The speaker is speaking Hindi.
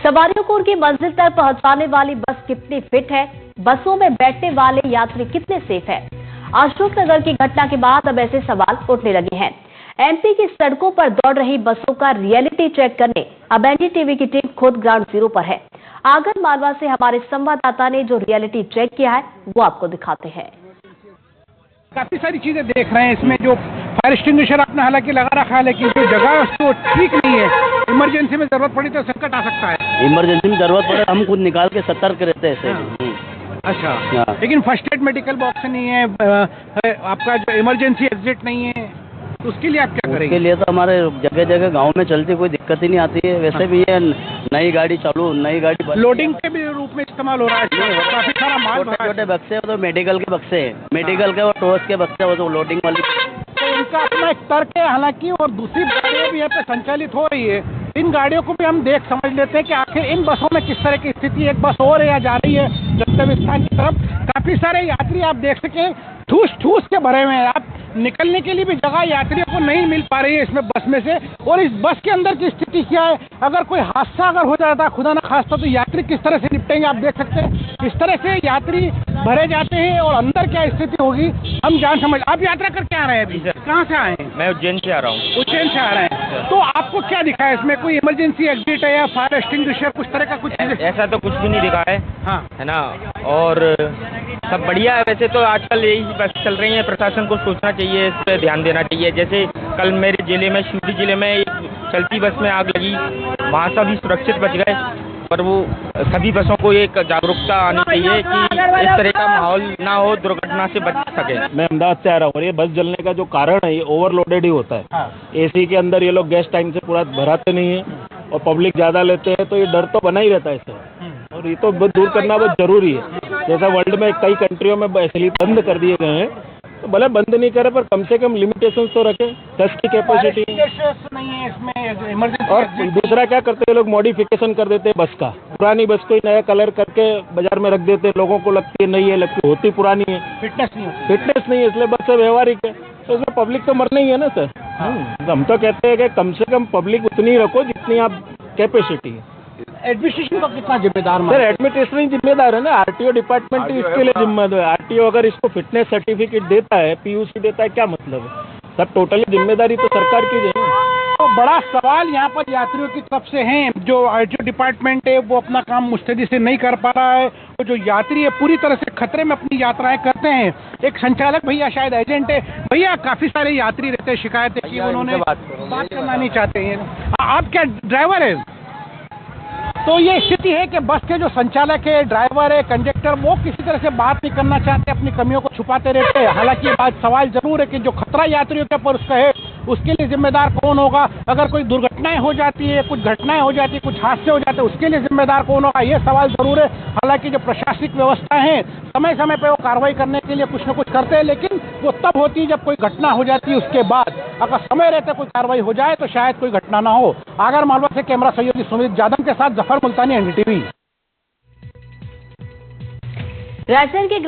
सवारियों को उनकी मंजिल तक पहुंचाने वाली बस कितनी फिट है, बसों में बैठने वाले यात्री कितने सेफ है। अशोकनगर की घटना के बाद अब ऐसे सवाल उठने लगे हैं। एमपी की सड़कों पर दौड़ रही बसों का रियलिटी चेक करने अब एनडीटीवी की टीम खुद ग्राउंड जीरो पर है। आगर मालवा से हमारे संवाददाता ने जो रियलिटी चेक किया है वो आपको दिखाते हैं। काफी सारी चीजें देख रहे हैं इसमें। जो फायर एक्सटिंग्विशर आपने हालांकि लगा रखा है, लेकिन जो जगह है उसको ठीक नहीं है। इमरजेंसी में जरूरत पड़ी तो संकट आ सकता है। इमरजेंसी में जरूरत पड़े हम खुद निकाल के सतर्क रहते हैं ऐसे। अच्छा, लेकिन फर्स्ट एड मेडिकल बॉक्स नहीं है, आपका जो इमरजेंसी एग्जिट नहीं है, तो उसके लिए आप क्या करेंगे? उसके लिए तो हमारे जगह जगह गांव में चलती कोई दिक्कत ही नहीं आती है। वैसे भी ये नई गाड़ी चालू, नई गाड़ी लोडिंग के भी रूप में इस्तेमाल हो रहा है। काफी सारा माल, छोटे बक्से तो मेडिकल के बक्से हैं, मेडिकल के और टोस के बक्से वो तो लोडिंग वाली। तो उनका अपना एक तर्क है हालांकि, और दूसरी गाड़ियाँ भी यहाँ पे संचालित हो रही है। इन गाड़ियों को भी हम देख समझ लेते हैं कि आखिर इन बसों में किस तरह की स्थिति। एक बस और है या जा रही है गंतव्य स्थान की तरफ। काफी सारे यात्री आप देख सकें ठूस ठूस के भरे हुए हैं। आप निकलने के लिए भी जगह यात्रियों को नहीं मिल पा रही है इसमें बस में से। और इस बस के अंदर की स्थिति क्या है, अगर कोई हादसा अगर हो जाता है खुदा ना खास्ता, तो यात्री किस तरह से निपटेंगे आप देख सकते हैं। इस तरह से यात्री भरे जाते हैं और अंदर क्या स्थिति होगी हम जान समझ। आप यात्रा करके आ रहे हैं अभी? कहाँ से आए हैं? मैं उज्जैन से आ रहा हूँ। उज्जैन से आ रहे हैं, तो आपको क्या दिखा है इसमें? कोई इमरजेंसी एग्जिट है या फायर एक्सटिंग्विशर कुछ तरह का कुछ? ऐसा तो कुछ भी नहीं दिखा है। हाँ, है ना। और सब बढ़िया है। वैसे तो आजकल यही बस चल रही है, प्रशासन को सोचना चाहिए, इस पर ध्यान देना चाहिए। जैसे कल मेरे जिले में, शिवपुरी जिले में एक चलती बस में आग लगी, वहाँ सभी सुरक्षित बच गए। पर वो सभी बसों को एक जागरूकता आनी चाहिए कि इस तरह का माहौल ना हो, दुर्घटना से बच सके। मैं अहमदाबाद से आ रहा हूँ और ये बस जलने का जो कारण है ये ओवरलोडेड ही होता है। एसी के अंदर ये लोग गैस टाइम से पूरा भराते नहीं है और पब्लिक ज़्यादा लेते हैं, तो ये डर तो बना ही रहता है इससे। और ये तो दूर करना बहुत जरूरी है। जैसा वर्ल्ड में कई कंट्रियों में इसलिए बंद कर दिए गए हैं, तो भले बंद नहीं करे पर कम से कम लिमिटेशंस तो रखें। 10 की कैपेसिटी नहीं है इसमें इमरजेंसी। और दूसरा क्या करते हैं लोग, मॉडिफिकेशन कर देते हैं बस का। पुरानी बस को ही नया कलर करके बाजार में रख देते हैं। लोगों को लगती है नहीं है, लगती होती पुरानी है, फिटनेस नहीं है, इसलिए बस से व्यवहारिक है। तो इसमें पब्लिक तो मरना ही है ना सर। हम तो कहते हैं कि कम से कम पब्लिक उतनी रखो जितनी आप कैपेसिटी है। एडमिनिस्ट्रेशन का कितना जिम्मेदार? सर एडमिनिस्ट्रेशन ही जिम्मेदार है ना, आरटीओ डिपार्टमेंट ही इसके लिए जिम्मेदार है। आरटीओ अगर इसको फिटनेस सर्टिफिकेट देता है, पीयूसी देता है, क्या मतलब है? सब टोटली जिम्मेदारी तो सरकार की है। तो बड़ा सवाल यहाँ पर यात्रियों की तरफ से है। जो आरटीओ डिपार्टमेंट है वो अपना काम मुस्तैदी से नहीं कर पा रहा है, तो जो यात्री है पूरी तरह से खतरे में अपनी यात्राएं करते हैं। एक संचालक भैया शायद एजेंट है, भैया काफी सारे यात्री रहते हैं, शिकायतें की उन्होंने, बात करना नहीं चाहते हैं। आप क्या ड्राइवर है? तो ये स्थिति है कि बस के जो संचालक है, ड्राइवर है, कंडक्टर, वो किसी तरह से बात नहीं करना चाहते, अपनी कमियों को छुपाते रहते हैं। हालांकि ये बात सवाल जरूर है कि जो खतरा यात्रियों के ऊपर उसका है, उसके लिए जिम्मेदार कौन होगा? अगर कोई दुर्घटनाएं हो जाती है, कुछ घटनाएं हो जाती है, कुछ हादसे हो जाते हैं, उसके लिए जिम्मेदार कौन होगा? ये सवाल जरूर है। हालांकि जो प्रशासनिक व्यवस्था है समय समय पर वो कार्रवाई करने के लिए कुछ न कुछ करते हैं, लेकिन वो तब होती है जब कोई घटना हो जाती है। उसके बाद अगर समय रहते कोई कार्रवाई हो जाए तो शायद कोई घटना ना हो। आगर मालवा से कैमरा सहयोगी सुमित जादव के साथ जफर मुल्तानी, एनडीटीवी। राजधानी के